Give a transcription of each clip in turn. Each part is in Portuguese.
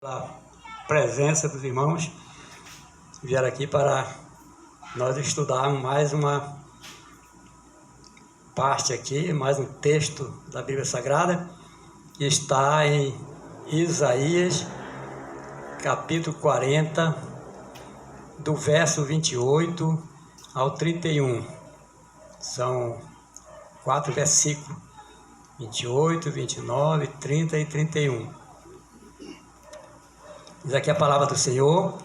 Pela presença dos irmãos, vieram aqui para nós estudarmos mais uma parte aqui, mais um texto da Bíblia Sagrada, que está em Isaías, capítulo 40, do verso 28 ao 31. São 4 versículos, 28, 29, 30 e 31. Diz aqui a palavra do Senhor: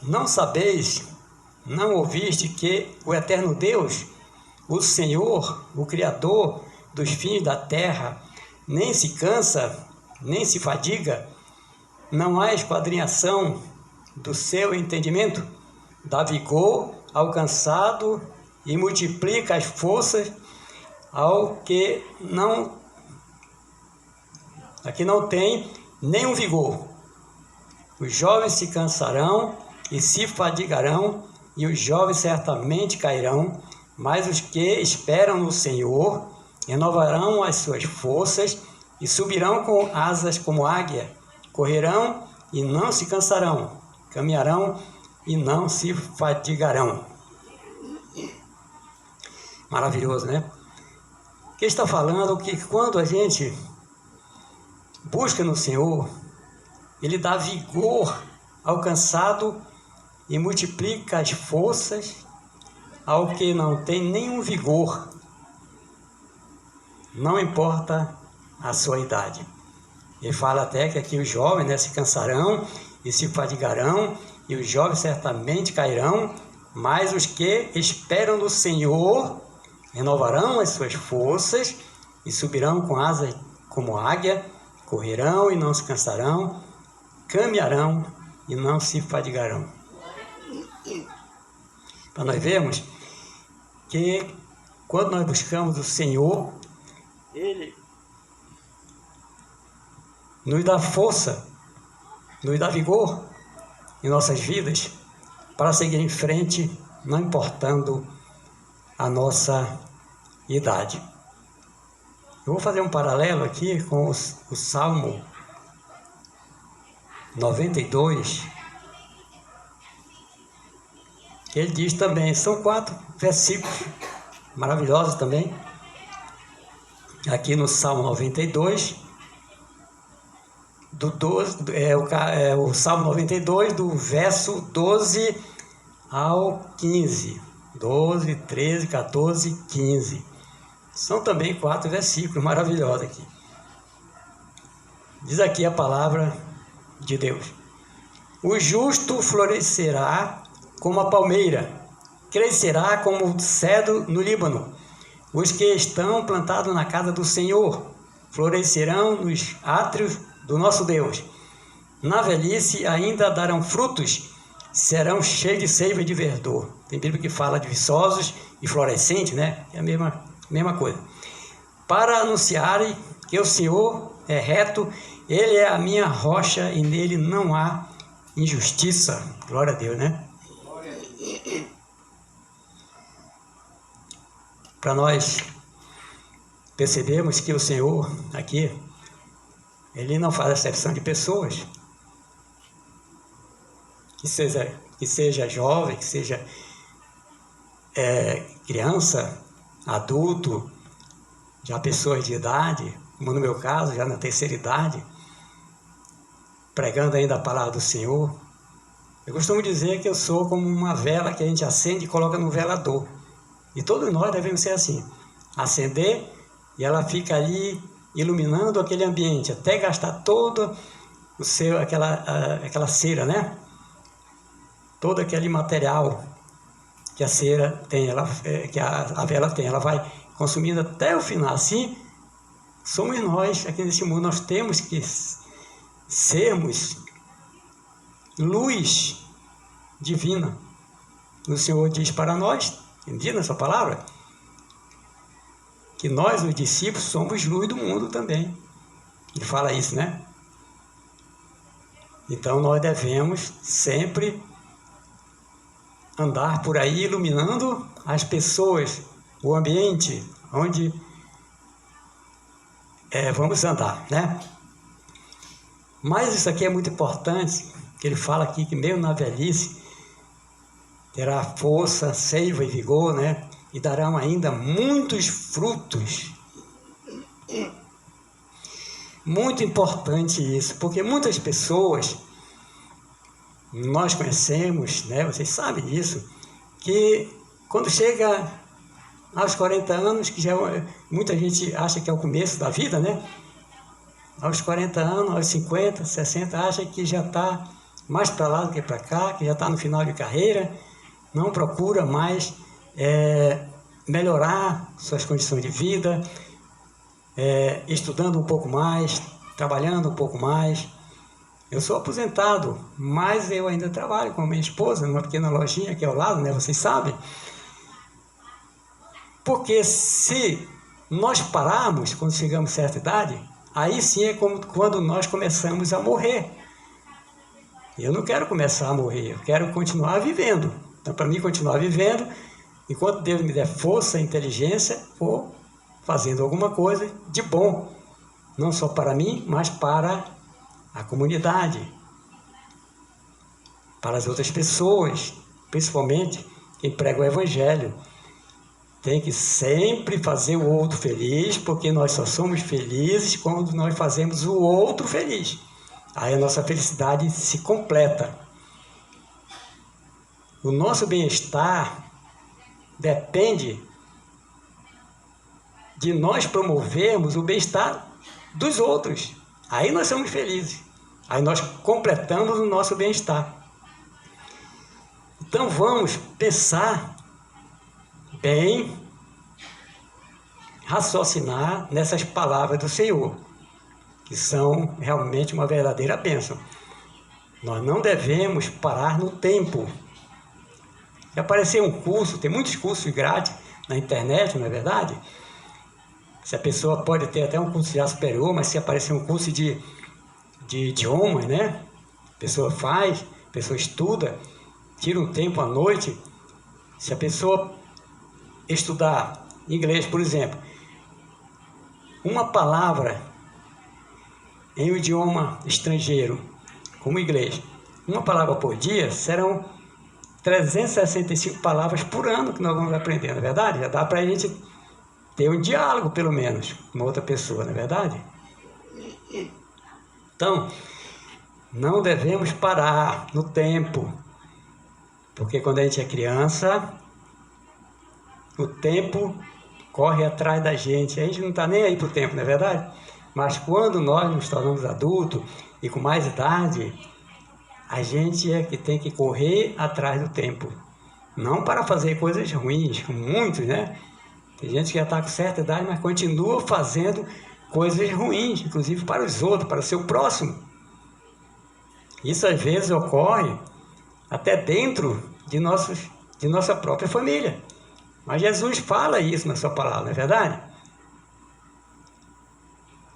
não sabeis, não ouviste que o eterno Deus, o Senhor, o Criador dos fins da terra, nem se cansa, nem se fadiga, não há esquadrinhação do seu entendimento, dá vigor ao cansado e multiplica as forças ao que não tem nenhum vigor. Os jovens se cansarão e se fadigarão, e os jovens certamente cairão, mas os que esperam no Senhor renovarão as suas forças e subirão com asas como águia, correrão e não se cansarão, caminharão e não se fadigarão. Maravilhoso, né? Que está falando que quando a gente busca no Senhor, Ele dá vigor ao cansado e multiplica as forças ao que não tem nenhum vigor, não importa a sua idade. Ele fala até que aqui os jovens, se cansarão e se fadigarão, e os jovens certamente cairão, mas os que esperam no Senhor renovarão as suas forças e subirão com asas como águia, correrão e não se cansarão, caminharão e não se fadigarão. Para nós vermos que quando nós buscamos o Senhor, Ele nos dá força, nos dá vigor em nossas vidas para seguir em frente, não importando a nossa idade. Eu vou fazer um paralelo aqui com o Salmo 92, que ele diz também, são 4 versículos maravilhosos também, aqui no Salmo 92, o Salmo 92, do verso 12 ao 15, 12, 13, 14, 15, são também 4 versículos maravilhosos aqui. Diz aqui a palavra de Deus: o justo florescerá como a palmeira, crescerá como o cedro no Líbano. Os que estão plantados na casa do Senhor florescerão nos átrios do nosso Deus. Na velhice ainda darão frutos, serão cheios de seiva e de verdor. Tem Bíblia que fala de viçosos e florescentes, né? É a mesma coisa. Para anunciarem que o Senhor é reto, Ele é a minha rocha e nele não há injustiça. Glória a Deus, né? Para nós percebermos que o Senhor aqui, Ele não faz acepção de pessoas, que seja jovem, que seja criança, adulto, já pessoas de idade, como no meu caso, já na terceira idade, pregando ainda a palavra do Senhor. Eu costumo dizer que eu sou como uma vela que a gente acende e coloca no velador. E todos nós devemos ser assim, acender e ela fica ali iluminando aquele ambiente, até gastar todo aquela cera, né? Todo aquele material que a cera tem, que a vela tem, ela vai consumindo até o final. Assim, somos nós aqui nesse mundo, nós temos que sermos luz divina. O Senhor diz para nós, diz na sua palavra, que nós, os discípulos, somos luz do mundo também. Ele fala isso, né? Então nós devemos sempre andar por aí iluminando as pessoas, o ambiente onde vamos andar, né? Mas isso aqui é muito importante, que ele fala aqui que mesmo na velhice terá força, seiva e vigor, né? E darão ainda muitos frutos. Muito importante isso, porque muitas pessoas, nós conhecemos, né? Vocês sabem disso, que quando chega aos 40 anos, que já muita gente acha que é o começo da vida, né? Aos 40 anos, aos 50, 60, acha que já está mais para lá do que para cá, que já está no final de carreira, não procura mais melhorar suas condições de vida, estudando um pouco mais, trabalhando um pouco mais. Eu sou aposentado, mas eu ainda trabalho com a minha esposa numa pequena lojinha aqui ao lado, né? Vocês sabem. Porque se nós pararmos quando chegamos a certa idade, aí sim é como quando nós começamos a morrer. Eu não quero começar a morrer, eu quero continuar vivendo. Então, para mim continuar vivendo, enquanto Deus me der força e inteligência, vou fazendo alguma coisa de bom. Não só para mim, mas para a comunidade, para as outras pessoas, principalmente quem prega o Evangelho. Tem que sempre fazer o outro feliz, porque nós só somos felizes quando nós fazemos o outro feliz. Aí a nossa felicidade se completa. O nosso bem-estar depende de nós promovermos o bem-estar dos outros. Aí nós somos felizes. Aí nós completamos o nosso bem-estar. Então vamos pensar bem, raciocinar nessas palavras do Senhor, que são realmente uma verdadeira bênção. Nós não devemos parar no tempo. Se aparecer um curso, tem muitos cursos grátis na internet, não é verdade? Se a pessoa pode ter até um curso já superior, mas se aparecer um curso de idiomas, né? A pessoa faz, a pessoa estuda, tira um tempo à noite. Se a pessoa estudar inglês, por exemplo, uma palavra em um idioma estrangeiro, como inglês, uma palavra por dia, serão 365 palavras por ano que nós vamos aprender, não é verdade? Já dá para a gente ter um diálogo, pelo menos, com outra pessoa, não é verdade? Então, não devemos parar no tempo, porque quando a gente é criança, o tempo corre atrás da gente, a gente não está nem aí para o tempo, não é verdade? Mas quando nós nos tornamos adultos e com mais idade, a gente é que tem que correr atrás do tempo, não para fazer coisas ruins, como muitos, né? Tem gente que já está com certa idade, mas continua fazendo coisas ruins, inclusive para os outros, para o seu próximo. Isso às vezes ocorre até dentro de nossa própria família. Mas Jesus fala isso na sua palavra, não é verdade?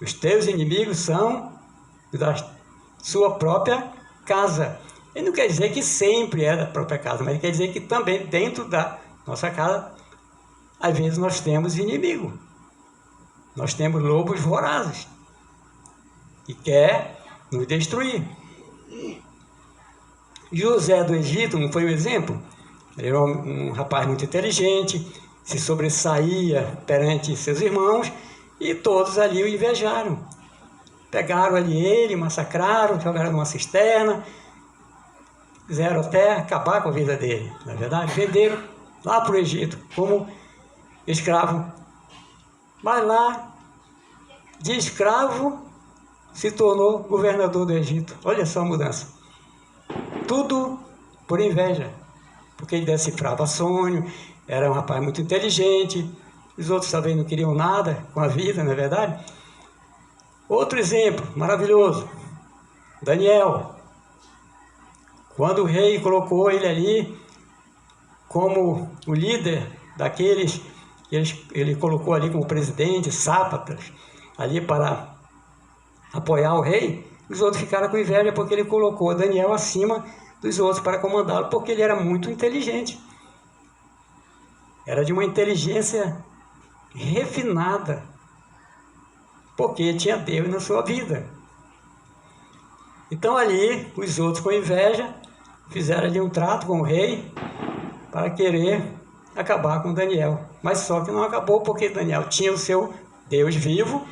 Os teus inimigos são da sua própria casa. Ele não quer dizer que sempre é da própria casa, mas quer dizer que também dentro da nossa casa, às vezes nós temos inimigo. Nós temos lobos vorazes que quer nos destruir. José do Egito não foi um exemplo? Ele era um rapaz muito inteligente, se sobressaía perante seus irmãos e todos ali o invejaram. Pegaram ali ele, massacraram, jogaram numa cisterna, quiseram até acabar com a vida dele, na verdade. Venderam lá para o Egito como escravo. Mas lá, de escravo, se tornou governador do Egito. Olha só a mudança. Tudo por inveja, porque ele decifrava sonho, era um rapaz muito inteligente, os outros talvez não queriam nada com a vida, não é verdade? Outro exemplo maravilhoso, Daniel. Quando o rei colocou ele ali como o líder daqueles, ele colocou ali como presidente, sátrapas, ali para apoiar o rei, os outros ficaram com inveja porque ele colocou Daniel acima dos outros para comandá-lo, porque ele era muito inteligente. Era de uma inteligência refinada, porque tinha Deus na sua vida. Então ali, os outros com inveja, fizeram ali um trato com o rei para querer acabar com Daniel. Mas só que não acabou, porque Daniel tinha o seu Deus vivo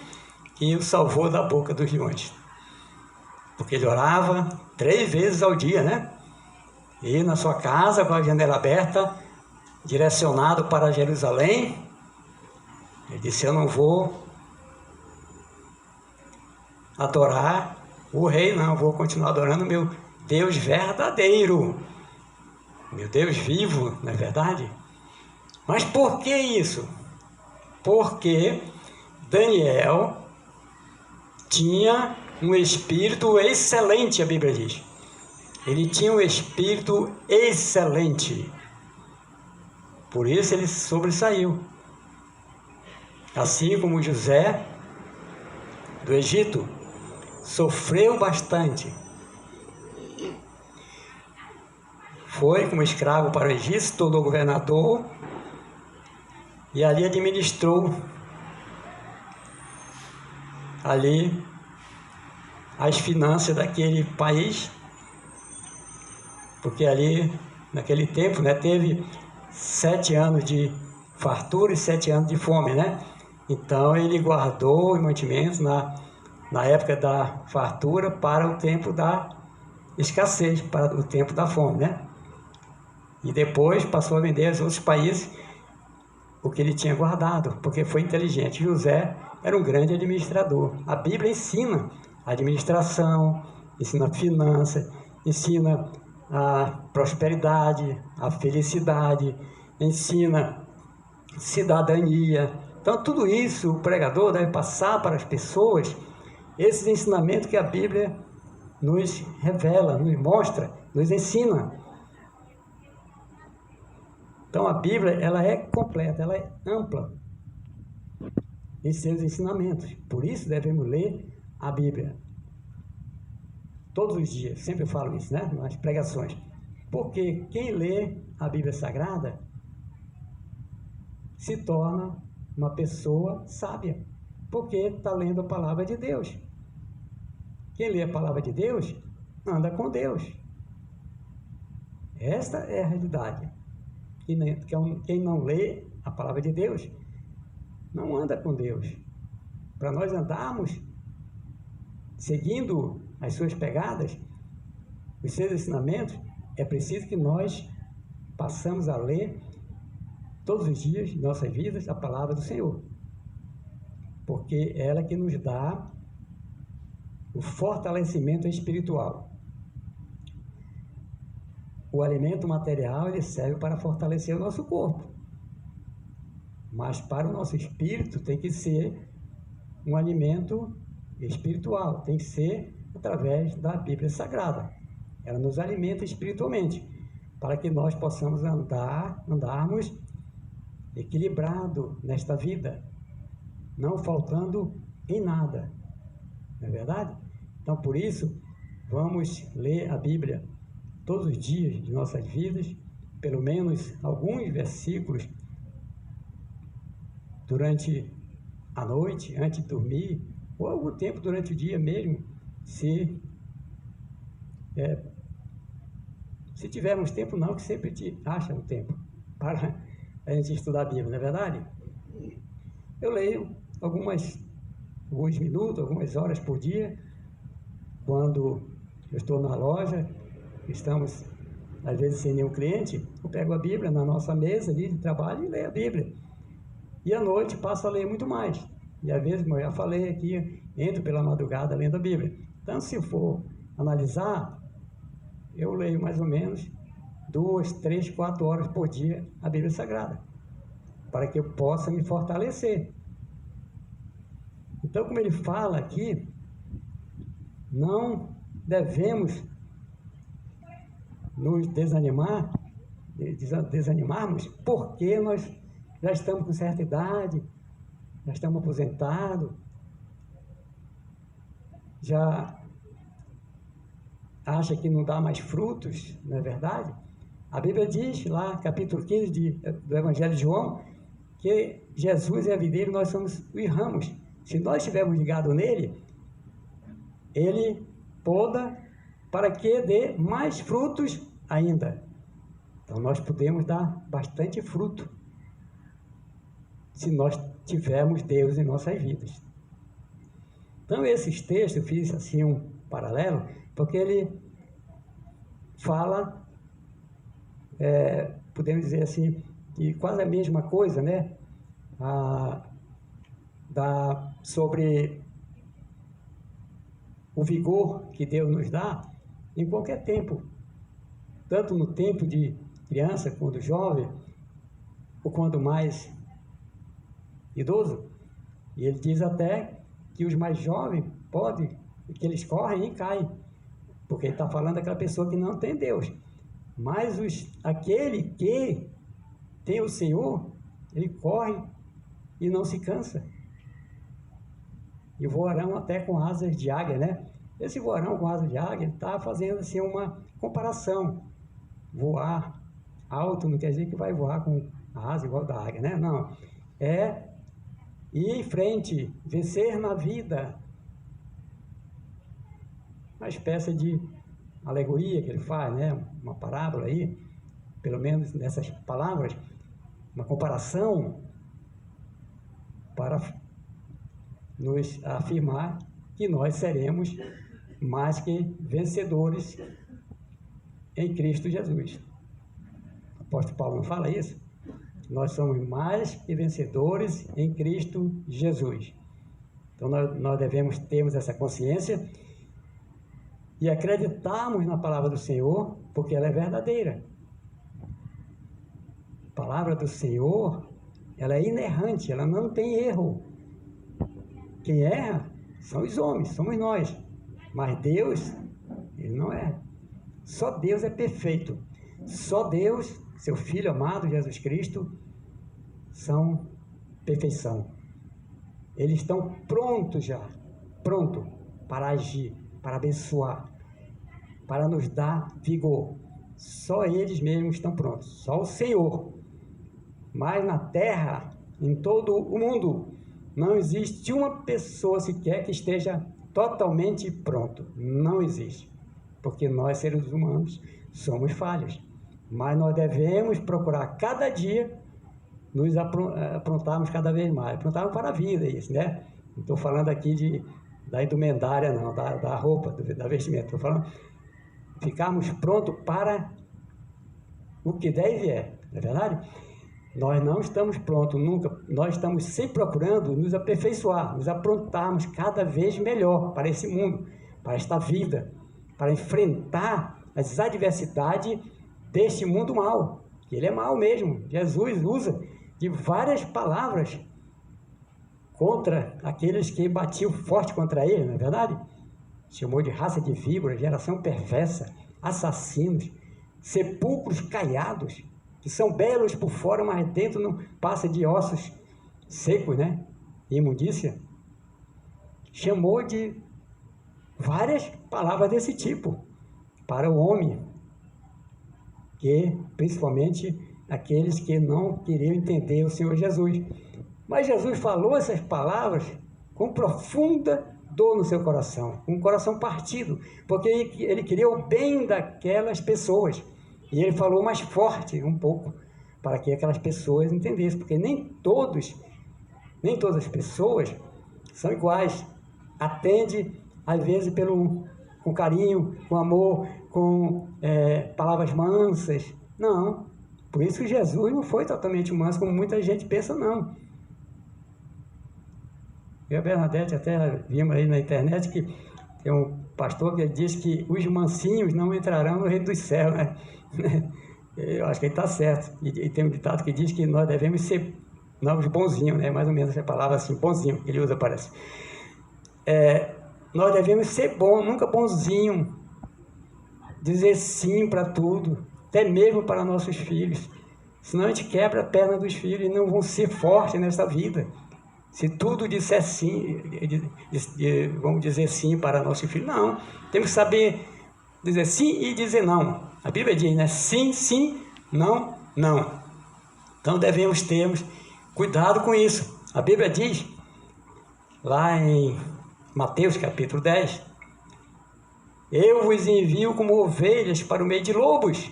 que o salvou da boca dos leões. Porque ele orava 3 vezes ao dia, né? E na sua casa, com a janela aberta, direcionado para Jerusalém, ele disse: eu não vou adorar o rei, não, vou continuar adorando meu Deus verdadeiro, meu Deus vivo, não é verdade? Mas por que isso? Porque Daniel tinha um espírito excelente, a Bíblia diz. Ele tinha um espírito excelente. Por isso ele sobressaiu. Assim como José, do Egito, sofreu bastante. Foi como escravo para o Egito, se tornou governador e ali administrou ali as finanças daquele país, porque ali, naquele tempo, né, teve 7 anos de fartura e 7 anos de fome, né? Então ele guardou os mantimentos na época da fartura para o tempo da escassez, para o tempo da fome, né? E depois passou a vender aos outros países o que ele tinha guardado, porque foi inteligente. José era um grande administrador. A Bíblia ensina a administração, ensina a finança, ensina a prosperidade, a felicidade, ensina cidadania. Então, tudo isso o pregador deve passar para as pessoas, esses ensinamentos que a Bíblia nos revela, nos mostra, nos ensina. Então, a Bíblia, ela é completa, ela é ampla em seus ensinamentos. Por isso, devemos ler a Bíblia todos os dias. Sempre falo isso, né? Nas pregações. Porque quem lê a Bíblia Sagrada se torna uma pessoa sábia, porque está lendo a palavra de Deus. Quem lê a palavra de Deus, anda com Deus. Esta é a realidade. Quem não lê a palavra de Deus, não anda com Deus. Para nós andarmos seguindo as suas pegadas, os seus ensinamentos, é preciso que nós passamos a ler todos os dias de nossas vidas a palavra do Senhor. Porque é ela que nos dá o fortalecimento espiritual. O alimento material, ele serve para fortalecer o nosso corpo. Mas para o nosso espírito tem que ser um alimento espiritual, tem que ser através da Bíblia Sagrada. Ela nos alimenta espiritualmente, para que nós possamos andarmos equilibrado nesta vida, não faltando em nada. Não é verdade? Então, por isso, vamos ler a Bíblia todos os dias de nossas vidas, pelo menos alguns versículos durante a noite, antes de dormir, ou algum tempo durante o dia mesmo, se tivermos tempo, não, que sempre te acha um tempo para a gente estudar a Bíblia, não é verdade? Eu leio alguns minutos, algumas horas por dia, quando eu estou na loja, estamos às vezes sem nenhum cliente, eu pego a Bíblia na nossa mesa ali de trabalho e leio a Bíblia. E à noite passo a ler muito mais. E às vezes, como eu já falei aqui, entro pela madrugada lendo a Bíblia. Então, se for analisar, eu leio mais ou menos 2, 3, 4 horas por dia a Bíblia Sagrada, para que eu possa me fortalecer. Então, como ele fala aqui, não devemos nos desanimarmos, porque nós já estamos com certa idade, já estamos aposentados, já acha que não dá mais frutos, não é verdade? A Bíblia diz lá, capítulo 15 do Evangelho de João, que Jesus é a videira e nós somos os ramos. Se nós estivermos ligados nele, ele poda para que dê mais frutos ainda. Então nós podemos dar bastante fruto se nós tivermos Deus em nossas vidas. Então esses textos, eu fiz assim um paralelo, porque ele fala, podemos dizer assim, de quase a mesma coisa, né? Sobre o vigor que Deus nos dá em qualquer tempo, tanto no tempo de criança, quando jovem, ou quando mais idoso. E ele diz até que os mais jovens podem, que eles correm e caem, porque ele está falando daquela pessoa que não tem Deus. Mas aquele que tem o Senhor, ele corre e não se cansa. E voarão até com asas de águia, né? Esse voarão com asas de águia, ele está fazendo assim uma comparação. Voar alto não quer dizer que vai voar com a asa igual da águia, né? Não. É ir em frente, vencer na vida. Uma espécie de alegoria que ele faz, né? Uma parábola aí, pelo menos nessas palavras, uma comparação para nos afirmar que nós seremos mais que vencedores em Cristo Jesus. O apóstolo Paulo não fala isso? Nós somos mais que vencedores em Cristo Jesus. Então nós devemos termos essa consciência e acreditarmos na palavra do Senhor, porque ela é verdadeira. A palavra do Senhor, ela é inerrante, ela não tem erro. Quem erra são os homens, somos nós. Mas Deus, ele não erra. Só Deus é perfeito. Só Deus, seu Filho amado, Jesus Cristo, são perfeição. Eles estão prontos já, pronto para agir, para abençoar, para nos dar vigor. Só eles mesmos estão prontos, só o Senhor. Mas na terra, em todo o mundo, não existe uma pessoa sequer que esteja totalmente pronto. Não existe. Porque nós, seres humanos, somos falhos. Mas nós devemos procurar cada dia nos aprontarmos cada vez mais. Aprontarmos para a vida, isso, né? Não estou falando aqui da indumentária, não, da roupa, da vestimenta. Estou falando ficarmos prontos para o que der e vier. Não é verdade? Nós não estamos prontos nunca, nós estamos sempre procurando nos aperfeiçoar, nos aprontarmos cada vez melhor para esse mundo, para esta vida, para enfrentar as adversidades deste mundo mal, que ele é mal mesmo. Jesus usa de várias palavras contra aqueles que batiam forte contra ele, não é verdade? Chamou de raça de víbora, geração perversa, assassinos, sepulcros caiados, que são belos por fora, mas dentro não passa de ossos secos, né? Imundícia. Chamou de várias palavras desse tipo para o homem, que principalmente aqueles que não queriam entender o Senhor Jesus. Mas Jesus falou essas palavras com profunda dor no seu coração, com o coração partido, porque ele queria o bem daquelas pessoas. E ele falou mais forte um pouco, para que aquelas pessoas entendessem, porque nem todas as pessoas são iguais. Atende, às vezes, com carinho, com amor, com palavras mansas. Não, por isso que Jesus não foi totalmente manso, como muita gente pensa, não. Eu e a Bernadette até vimos aí na internet que tem um pastor que diz que os mansinhos não entrarão no reino dos céus, né? Eu acho que ele está certo. E tem um ditado que diz que nós devemos ser novos bonzinhos, né? Mais ou menos essa palavra assim, bonzinho, que ele usa, parece. Nós devemos ser bons, nunca bonzinho, dizer sim para tudo, até mesmo para nossos filhos. Senão a gente quebra a perna dos filhos e não vão ser fortes nessa vida. Se tudo disser sim, vamos dizer sim para nossos filhos, não. Temos que saber dizer sim e dizer não. A Bíblia diz, né? Sim, sim, não, não. Então devemos ter cuidado com isso. A Bíblia diz, lá em Mateus capítulo 10, Eu vos envio como ovelhas para o meio de lobos.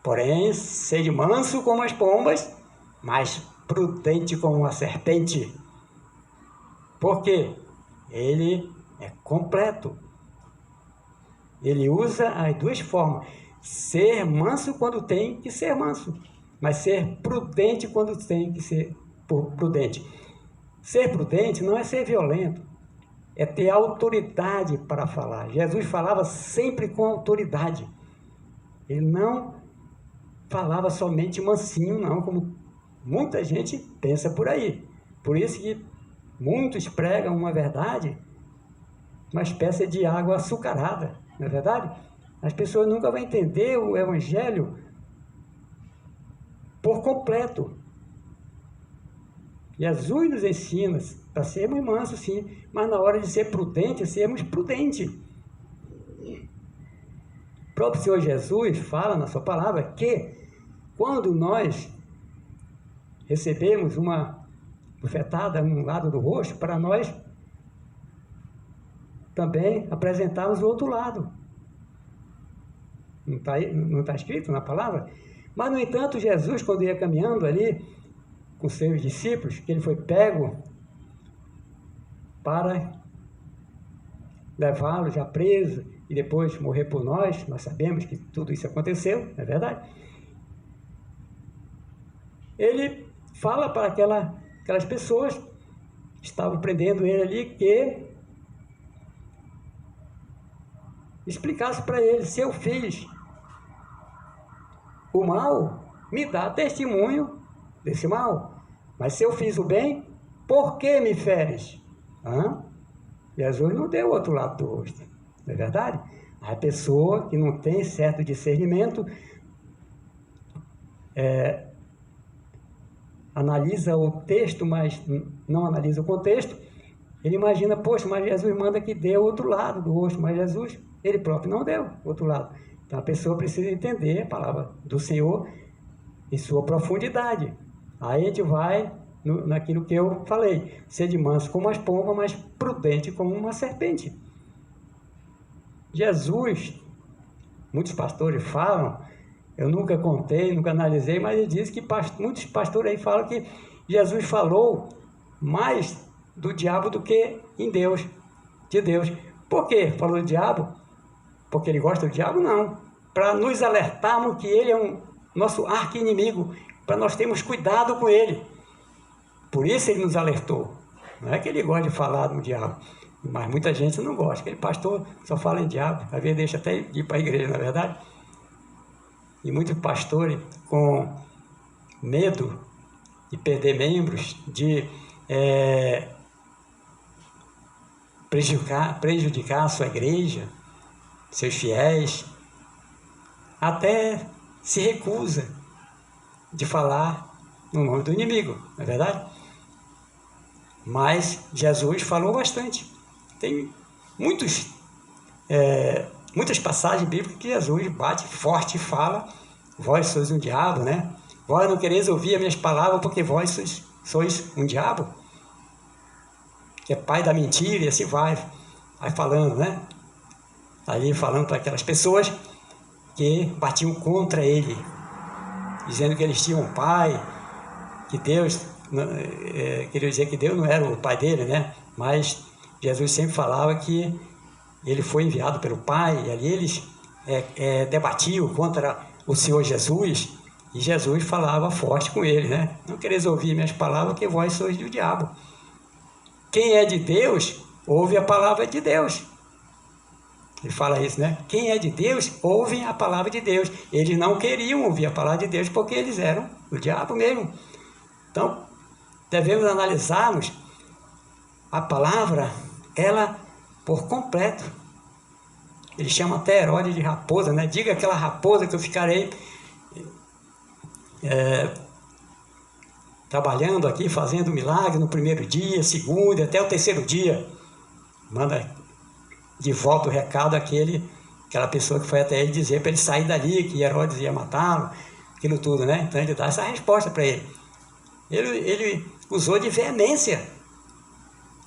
Porém, sede manso como as pombas, mas prudente como uma serpente. Por quê? Ele é completo. Ele usa as duas formas. Ser manso quando tem que ser manso, mas ser prudente quando tem que ser prudente. Ser prudente não é ser violento, é ter autoridade para falar. Jesus falava sempre com autoridade. Ele não falava somente mansinho, não, como muita gente pensa por aí. Por isso que muitos pregam uma verdade, uma espécie de água açucarada, não é verdade? As pessoas nunca vão entender o Evangelho por completo. Jesus nos ensina para sermos mansos, sim, mas na hora de ser prudente, sermos prudentes. O próprio Senhor Jesus fala na sua palavra que quando nós recebemos uma bufetada no lado do rosto, para nós também apresentarmos o outro lado. Não está escrito na palavra? Mas, no entanto, Jesus, quando ia caminhando ali com seus discípulos, que ele foi pego para levá-lo já preso e depois morrer por nós, nós sabemos que tudo isso aconteceu, não é verdade? Ele fala para aquelas pessoas que estavam prendendo ele ali, que explicasse para ele: se eu fiz o mal, me dá testemunho desse mal. Mas se eu fiz o bem, por que me feres? Jesus não deu o outro lado do rosto, não é verdade? A pessoa que não tem certo discernimento analisa o texto, mas não analisa o contexto. Ele imagina: poxa, mas Jesus manda que dê o outro lado do rosto, mas Jesus, ele próprio, não deu o outro lado. Então a pessoa precisa entender a palavra do Senhor em sua profundidade. Aí a gente vai naquilo que eu falei: sede manso como as pombas, mas prudente como uma serpente. Jesus, muitos pastores falam, eu nunca contei, nunca analisei, mas ele diz que muitos pastores aí falam que Jesus falou mais do diabo do que de Deus. Por quê? Falou do diabo? Porque ele gosta do diabo? Não. Para nos alertarmos que ele é nosso arqui-inimigo, para nós termos cuidado com ele. Por isso ele nos alertou. Não é que ele gosta de falar do diabo, mas muita gente não gosta. Aquele pastor só fala em diabo, às vezes deixa até ir para a igreja, não é verdade? E muitos pastores com medo de perder membros, de prejudicar a sua igreja, seus fiéis, até se recusa de falar no nome do inimigo, não é verdade? Mas Jesus falou bastante. Tem muitas passagens bíblicas que Jesus bate forte e fala: vós sois um diabo, né? Vós não quereis ouvir as minhas palavras porque vós sois um diabo, que é pai da mentira, e assim vai falando, né? Ali falando para aquelas pessoas que batiam contra ele, dizendo que eles tinham um pai, que Deus, queria dizer que Deus não era o pai dele, né? Mas Jesus sempre falava que ele foi enviado pelo Pai, e ali eles debatiam contra o Senhor Jesus, e Jesus falava forte com ele, né? Não quereis ouvir minhas palavras, porque vós sois do diabo. Quem é de Deus, ouve a palavra de Deus. Ele fala isso, né? Quem é de Deus, ouve a palavra de Deus. Eles não queriam ouvir a palavra de Deus, porque eles eram o diabo mesmo. Então, devemos analisarmos a palavra, ela por completo. Ele chama até Herodes de raposa, né? Diga aquela raposa que eu ficarei trabalhando aqui, fazendo milagre no primeiro dia, segundo, até o terceiro dia. Manda de volta o recado àquela pessoa que foi até ele dizer para ele sair dali, que Herodes ia matá-lo, aquilo tudo, né? Então ele dá essa resposta para ele. Ele usou de veemência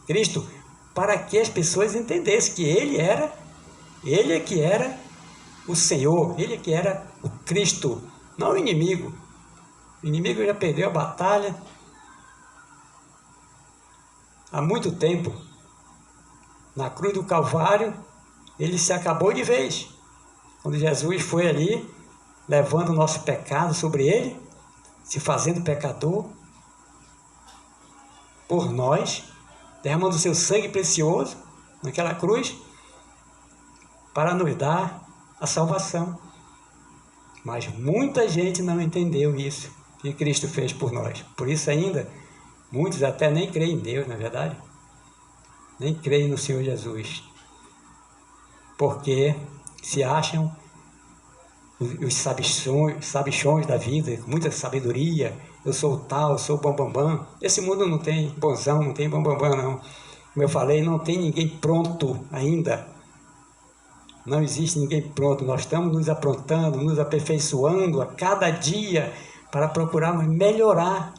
Cristo para que as pessoas entendessem que ele era Ele é que era o Senhor, ele é que era o Cristo, não o inimigo. O inimigo já perdeu a batalha há muito tempo. Na cruz do Calvário, ele se acabou de vez. Quando Jesus foi ali, levando o nosso pecado sobre ele, se fazendo pecador por nós, derramando o seu sangue precioso naquela cruz, para nos dar a salvação. Mas muita gente não entendeu isso que Cristo fez por nós. Por isso ainda, muitos até nem creem em Deus, na verdade. Nem creem no Senhor Jesus. Porque se acham os sabichões da vida, com muita sabedoria. Eu sou o tal, eu sou o bambambam. Esse mundo não tem bonzão, não tem bambambam, não. Como eu falei, não tem ninguém pronto ainda. Não existe ninguém pronto. Nós estamos nos aprontando, nos aperfeiçoando a cada dia para procurarmos melhorar.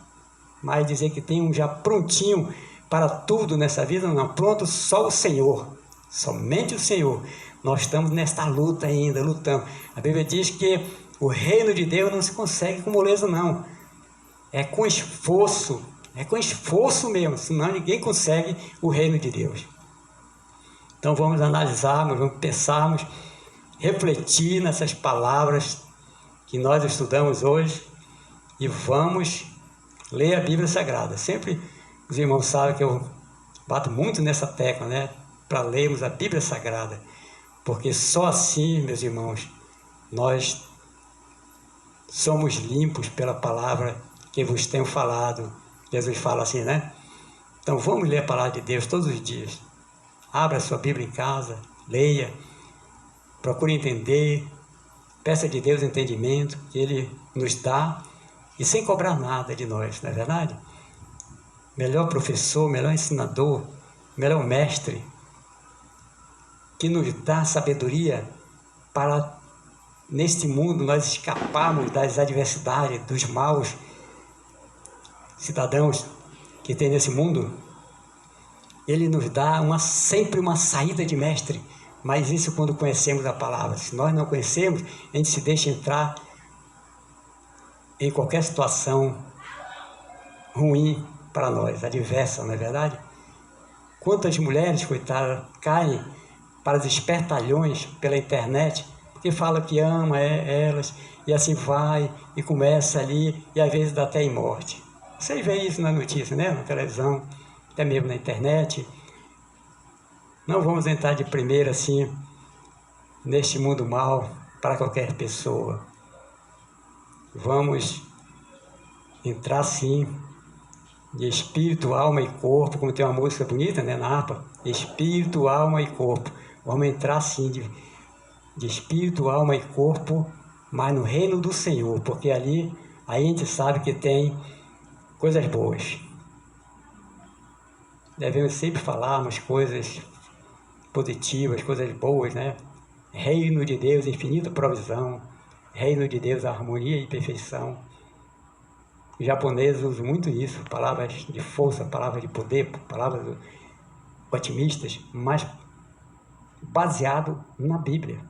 Mas dizer que tem um já prontinho para tudo nessa vida, não. Pronto, só o Senhor. Somente o Senhor. Nós estamos nesta luta ainda, lutando. A Bíblia diz que o reino de Deus não se consegue com moleza, não. É com esforço mesmo, senão ninguém consegue o reino de Deus. Então vamos analisarmos, vamos pensarmos, refletir nessas palavras que nós estudamos hoje e vamos ler a Bíblia Sagrada. Sempre os irmãos sabem que eu bato muito nessa tecla, né? Para lermos a Bíblia Sagrada. Porque só assim, meus irmãos, nós somos limpos pela palavra que vos tenho falado. Jesus fala assim, né? Então vamos ler a palavra de Deus todos os dias. Abra a sua Bíblia em casa, leia, procure entender, peça de Deus entendimento, que Ele nos dá, e sem cobrar nada de nós, não é verdade? Melhor professor, melhor ensinador, melhor mestre, que nos dá sabedoria para, neste mundo, nós escaparmos das adversidades, dos maus cidadãos que tem nesse mundo. Ele nos dá sempre uma saída de mestre, mas isso quando conhecemos a palavra. Se nós não conhecemos, a gente se deixa entrar em qualquer situação ruim para nós, adversa, não é verdade? Quantas mulheres, coitadas, caem para os espertalhões pela internet, porque fala que ama elas, e assim vai, e começa ali, e às vezes dá até em morte. Vocês veem isso na notícia, né? Na televisão, até mesmo na internet. Não vamos entrar de primeira assim, neste mundo mal, para qualquer pessoa. Vamos entrar sim, de espírito, alma e corpo, como tem uma música bonita, né, na harpa, espírito, alma e corpo. Vamos entrar sim de espírito, alma e corpo, mas no reino do Senhor, porque ali a gente sabe que tem coisas boas. Devemos sempre falarmos coisas positivas, coisas boas, né? Reino de Deus, infinita provisão. Reino de Deus, harmonia e perfeição. Os japoneses usam muito isso, palavras de força, palavras de poder, palavras otimistas, mas baseado na Bíblia.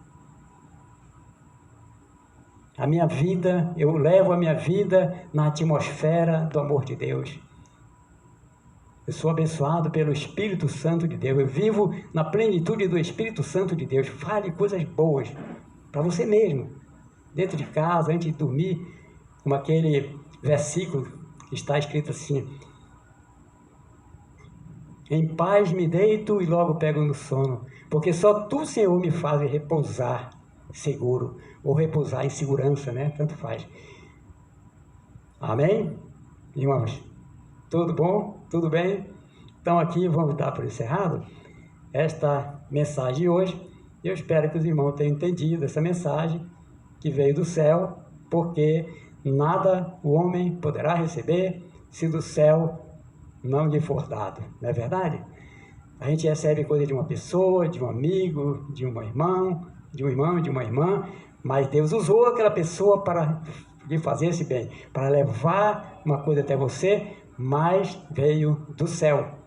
A minha vida, eu levo a minha vida na atmosfera do amor de Deus. Eu sou abençoado pelo Espírito Santo de Deus. Eu vivo na plenitude do Espírito Santo de Deus. Fale coisas boas para você mesmo, dentro de casa, antes de dormir, como aquele versículo que está escrito assim: em paz me deito e logo pego no sono, porque só Tu, Senhor, me fazes repousar seguro, ou repousar em segurança, né? Tanto faz. Amém? Irmãos, tudo bom? Tudo bem? Então aqui vamos dar por encerrado esta mensagem de hoje. Eu espero que os irmãos tenham entendido essa mensagem que veio do céu, porque nada o homem poderá receber se do céu não lhe for dado, não é verdade? A gente recebe coisa de uma pessoa, de um amigo, de um irmão, de uma irmã, mas Deus usou aquela pessoa para lhe fazer esse bem, para levar uma coisa até você, mas veio do céu.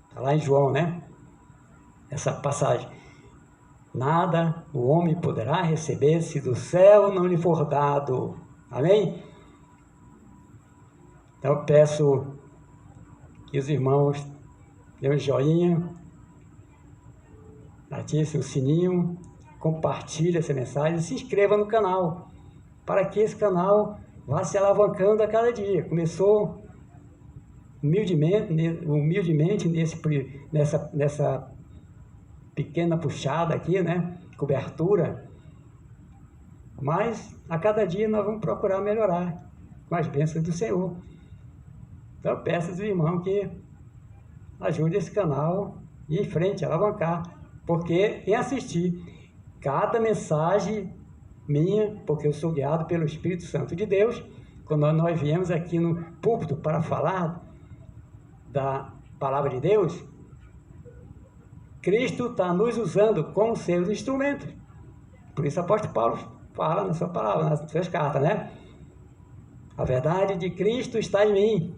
Está lá em João, né? Essa passagem. nada o homem poderá receber se do céu não lhe for dado. Amém? Então eu peço que os irmãos dêem um joinha, ativem o sininho, compartilhem essa mensagem e se inscreva no canal, para que esse canal vá se alavancando a cada dia. Começou humildemente nessa pequena puxada aqui, né? Cobertura. Mas a cada dia nós vamos procurar melhorar com as bênçãos do Senhor. Então eu peço aos irmãos que ajudem esse canal e em frente, alavancar. Porque em assistir cada mensagem minha, porque eu sou guiado pelo Espírito Santo de Deus, quando nós viemos aqui no púlpito para falar da palavra de Deus, Cristo está nos usando como seus instrumentos. Por isso o apóstolo Paulo fala na sua palavra, nas suas cartas, né? A verdade de Cristo está em mim.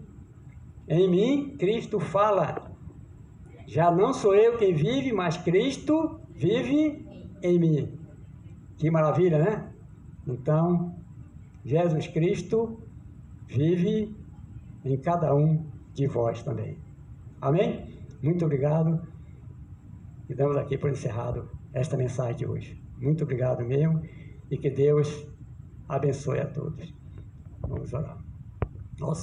Em mim, Cristo fala. Já não sou eu quem vive, mas Cristo vive em mim. Que maravilha, né? Então, Jesus Cristo vive em cada um de vós também. Amém? Muito obrigado. E damos aqui por encerrado esta mensagem de hoje. Muito obrigado mesmo e que Deus abençoe a todos. Vamos orar.